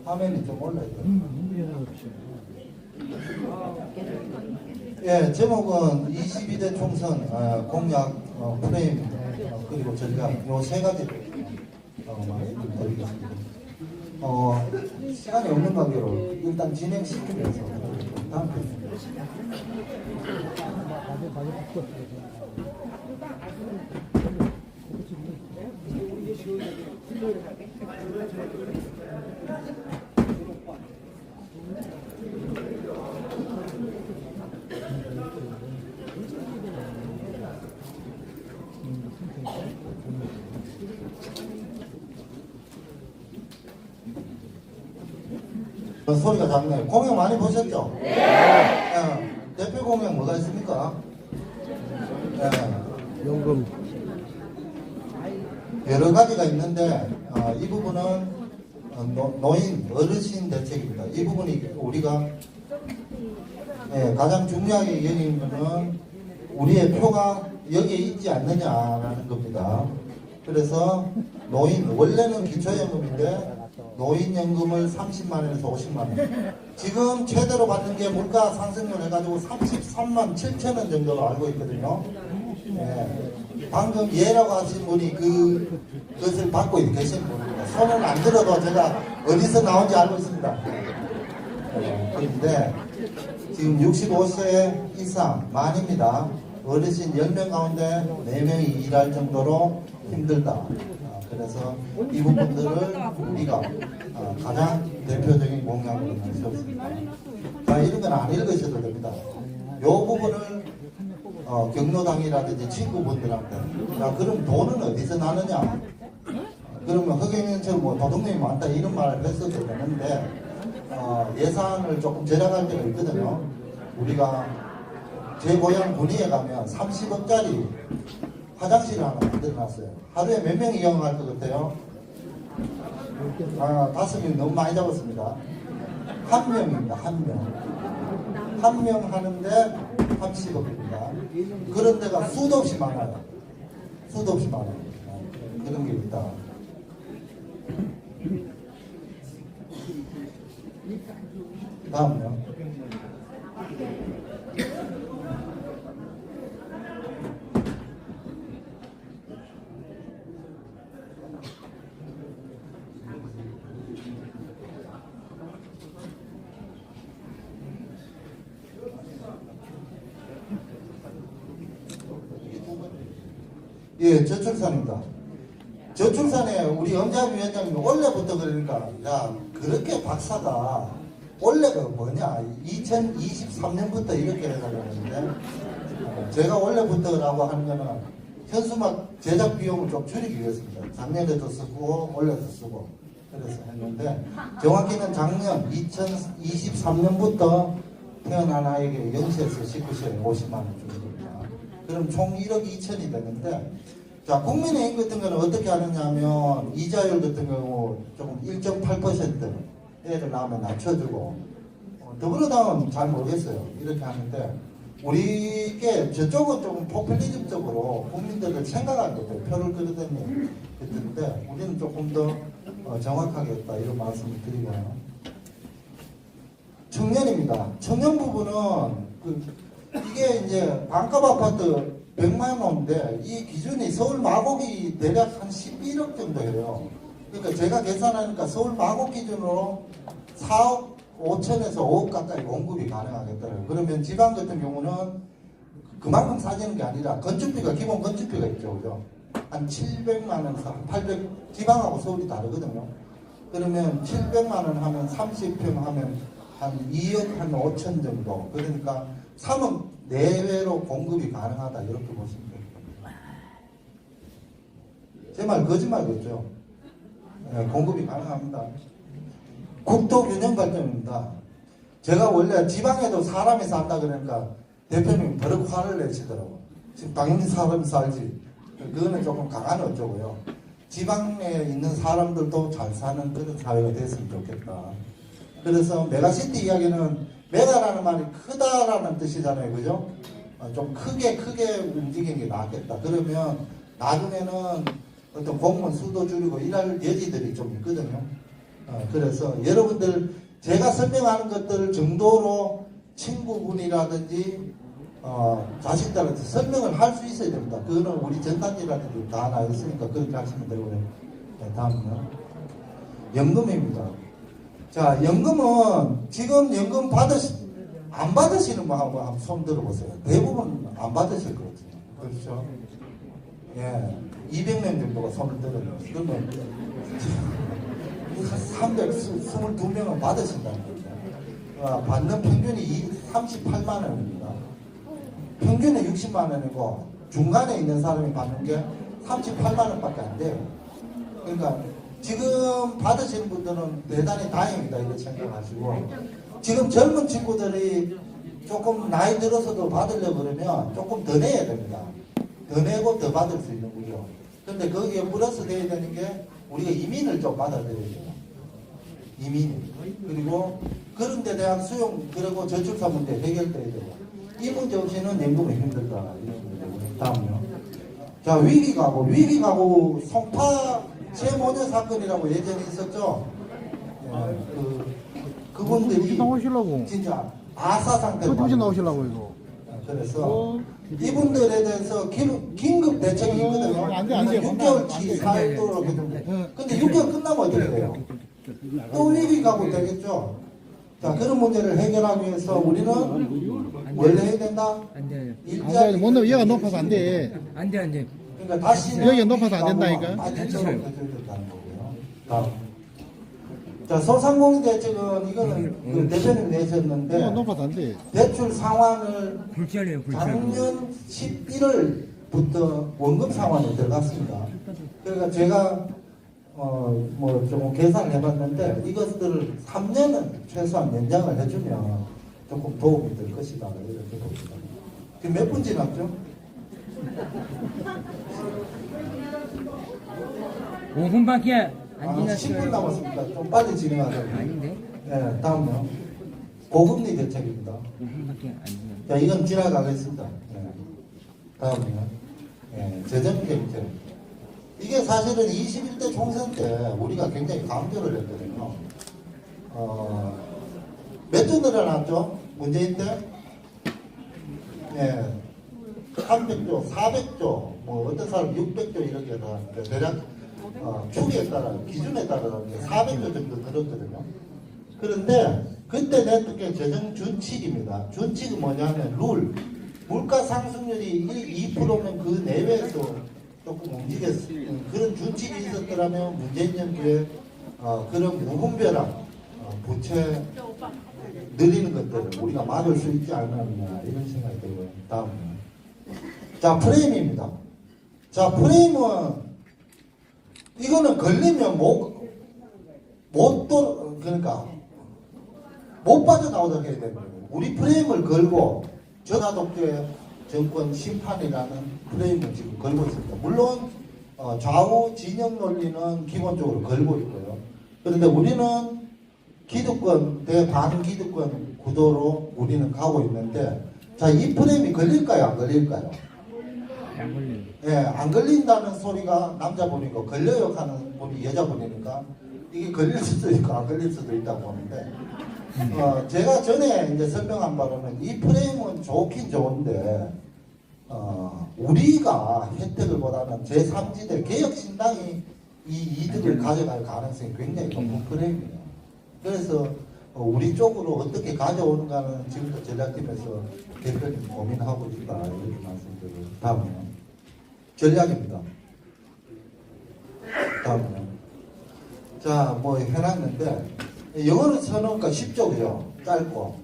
화면이 좀 올라야 돼요. 예, 제목은 22대 총선 공약 프레임 그리고 저희가 요 세 가지를 말씀드리겠습니다. 시간이 없는 관계로 일단 진행시키면서 다음 편. 소리가 작네요. 공약 많이 보셨죠? 네. 대표 공약 뭐가 있습니까? 네. 연금. 여러 가지가 있는데 이 부분은 노인 어르신 대책입니다. 이 부분이 우리가 가장 중요하게 여기는 거는 우리의 표가 여기에 있지 않느냐라는 겁니다. 그래서 노인 원래는 기초연금인데 노인연금을 30만원에서 50만원 지금 최대로 받는 게 물가 상승률 해가지고 33만 7천원 정도로 알고 있거든요. 방금 예라고 하신 분이 그것을 받고 계신 분입니다. 손을 안 들어도 제가 어디서 나온지 알고 있습니다. 그런데 지금 65세 이상 만입니다. 어르신 10명 가운데 4명이 일할 정도로 힘들다. 그래서 이 부분들을 우리가 가장 대표적인 공약으로 세웠습니다. 자, 이런 건 안 읽으셔도 됩니다. 이 부분을 경로당이라든지 친구분들한테 야, 그럼 돈은 어디서 나느냐? 그러면 허경영처럼 뭐 도둑놈이 많다 이런 말을 했어도 되는데 예산을 조금 절약할 때가 있거든요. 우리가 제 고향 군위에 가면 30억짜리 화장실을 하나 만들어놨어요. 하루에 몇 명이 이용할 것 같아요? 5명 너무 많이 잡았습니다. 한 명입니다. 한 명 하는데 30억입니다. 그런 데가 수도 없이 많아요. 수도 없이 많아요. 그런 게 있다. 다음요. 예, 저출산입니다. 저출산에 우리 엄자미 위원장님이 원래부터 그러니까 야 그렇게 박사가 원래가 뭐냐 2023년부터 이렇게 해달라는데 제가 원래부터라고 하는 거는 현수막 제작 비용을 좀 줄이기 위해서입니다. 작년에도 쓰고 올해도 쓰고 그래서 했는데 정확히는 작년 2023년부터 태어난 아이에게 0세에서 19세에 50만 원 줍니다. 그럼 총 1억 2천이 되는데 자 국민의힘 같은 거는 어떻게 하느냐 하면 이자율 같은 경우 조금 1.8% 애를 낳으면 낮춰주고 더불어당은 잘 모르겠어요. 이렇게 하는데 우리게 저쪽은 조금 포퓰리즘적으로 국민들을 생각할 것 같아요. 표를 끌어들이는 그랬는데 우리는 조금 더 정확하게 했다 이런 말씀을 드리고요. 청년입니다. 청년 부분은 이게 이제 반값 아파트 100만 원인데 이 기준이 서울 마곡이 대략 한 11억 정도 해요. 그러니까 제가 계산하니까 서울 마곡 기준으로 4억 5천에서 5억 가까이 공급이 가능하겠더라고요. 그러면 지방 같은 경우는 그만큼 사지는 게 아니라 건축비가 기본 건축비가 있죠. 그죠? 한 700만 원에서 800 지방하고 서울이 다르거든요. 그러면 700만 원 하면 30평 하면 한 2억 한 5천 정도. 그러니까 3억 내외로 공급이 가능하다 이렇게 보시면 됩니다. 제 말 거짓말이겠죠. 네, 공급이 가능합니다. 국토균형 발전입니다. 제가 원래 지방에도 사람이 산다 그러니까 대표님이 버럭 화를 내시더라고. 지금 당연히 사람이 살지. 그거는 조금 강한 어쩌고요. 지방에 있는 사람들도 잘 사는 그런 사회가 됐으면 좋겠다. 그래서 메가시티 이야기는 메가라는 말이 크다라는 뜻이잖아요. 그죠? 좀 크게 움직이는 게 낫겠다. 그러면 나중에는 어떤 공무원 수도 줄이고 일할 여지들이 좀 있거든요. 그래서 여러분들 제가 설명하는 것들 정도로 친구분이라든지 자식들한테 설명을 할 수 있어야 됩니다. 그거는 우리 전단지라든지 다 나와 있으니까 그렇게 하시면 되고요. 네, 다음은요. 연금입니다. 자, 연금은 지금 연금 안 받으시는 분하고 한번 손 들어보세요. 대부분 안 받으실 거거든요. 그렇죠? 예. 200명 정도가 손을 들어요. 그러면 322명은 받으신다는 거죠. 받는 평균이 38만 원입니다. 평균은 60만 원이고 중간에 있는 사람이 받는 게 38만 원밖에 안 돼요. 그러니까 지금 받으시는 분들은 대단히 다행이다 이렇게 생각하시고, 지금 젊은 친구들이 조금 나이 들어서도 받으려고 그러면 조금 더 내야 됩니다. 더 내고 더 받을 수 있는 거죠. 근데 거기에 플러스 돼야 되는 게 우리가 이민을 좀 받아들여야 돼요. 이민. 그리고 그런 데 대한 수용, 그리고 저출산 문제 해결돼야 되고, 이 문제 없이는 연금이 힘들다. 이런 문제고요. 다음요. 자, 위기가구 송파 재모녀 사건이라고 예전에 있었죠. 예, 그분들이 나오시려고. 진짜 아사 상태로 어디서 나오시려고 이거. 그래서 이분들에 대해서 긴급 대책이 있거든요. 안 돼, 안 돼. 6개월치 사회도록 해줍니다. 근데 6개월 끝나면 어떻게 돼요? 또 위기가구 되겠죠. 자, 그런 문제를 해결하기 위해서 우리는 원래 해야 된다? 안 돼. 안 돼, 못 넣어. 얘가 높아서 안 돼. 안 돼, 안 돼. 그러니까 다시 여기가 높아서 안 된다니까. 빠질처럼 해줘야 된다는 거고요. 다음. 자, 소상공인 대책은 이거는 그 대표님 얘가 내셨는데 높아서 안 돼. 대출 상환을 굴절이에요, 굴절. 작년 11월부터 원금 상환에 들어갔습니다. 그러니까 제가 뭐 좀 계산을 해봤는데 이것들을 3년은 최소한 연장을 해주면 조금 도움이 될 것이다 이렇게 봅니다. 지금 몇 분 지났죠? 5분밖에 안 10분 지났어요. 남았습니다. 좀 빨리 진행하자고요. 아닌데? 네, 다음은 고금리 대책입니다. 5분밖에 안 지났어요. 자, 이건 지나가겠습니다. 네. 다음은요. 네, 재정경제. 이게 사실은 21대 총선 때 우리가 굉장히 강조를 했거든요. 몇 조 늘어났죠? 문재인 때? 예. 300조, 400조, 뭐 어떤 사람 600조 이렇게 나왔는데 대략 축에 따라, 기준에 따라 400조 정도 늘었거든요. 그런데 그때 냈던 게 재정 준칙입니다. 준칙은 뭐냐면 룰. 물가 상승률이 2%면 그 내외에서 조금 움직였어요. 그런 준칙이 있었더라면 문재인 정부의 그런 무분별한 부채 늘리는 것들을 우리가 막을 수 있지 않았느냐 이런 생각이 들고요. 다음은 자, 프레임입니다. 자, 프레임은 이거는 걸리면 그러니까 못 빠져나오도록 해야 됩니다. 우리 프레임을 걸고 전화독재 정권 심판이라는 프레임을 지금 걸고 있습니다. 물론 좌우 진영 논리는 기본적으로 걸고 있고요. 그런데 우리는 기득권 대 반기득권 구도로 우리는 가고 있는데, 자, 이 프레임이 걸릴까요? 안 걸릴까요? 안 걸려요. 예, 안 걸린다는 소리가 남자분이고 걸려요 하는 분이 여자분이니까 이게 걸릴 수도 있고 안 걸릴 수도 있다고 보는데, 제가 전에 이제 설명한 바로는 이 프레임은 좋긴 좋은데 우리가 혜택을 보다는 제3지대 개혁신당이 이 이득을 가져갈 가능성이 굉장히 높은 프레임이에요. 그래서 우리 쪽으로 어떻게 가져오는가는 지금도 전략팀에서 대표님 고민하고 있다 이렇게 말씀드리고, 다음은요. 전략입니다. 다음은요. 자, 뭐 해놨는데 영어로 써놓으니까 쉽죠, 그죠? 짧고.